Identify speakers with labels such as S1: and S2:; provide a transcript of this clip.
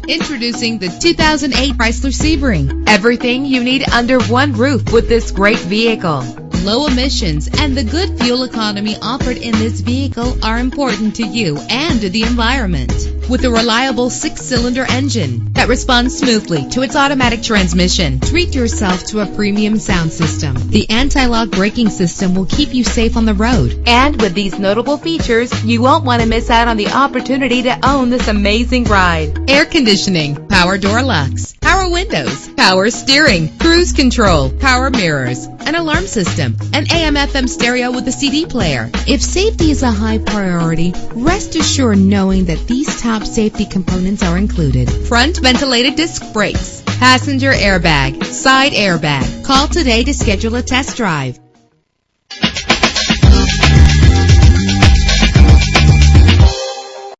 S1: Introducing the 2008 Chrysler Sebring. Everything you need under one roof with this great vehicle. Low emissions and the good fuel economy offered in this vehicle are important to you and to the environment. With a reliable 6-cylinder engine that responds smoothly to its automatic transmission, treat yourself to a premium sound system. The anti-lock braking system will keep you safe on the road. And with these notable features, you won't want to miss out on the opportunity to own this amazing ride. Air conditioning, power door locks, power windows, power steering, cruise control, power mirrors, an alarm system, an AM/FM stereo with a CD player. If safety is a high priority, rest assured knowing that these top safety components are included. Front ventilated disc brakes, passenger airbag, side airbag. Call today to schedule a test drive.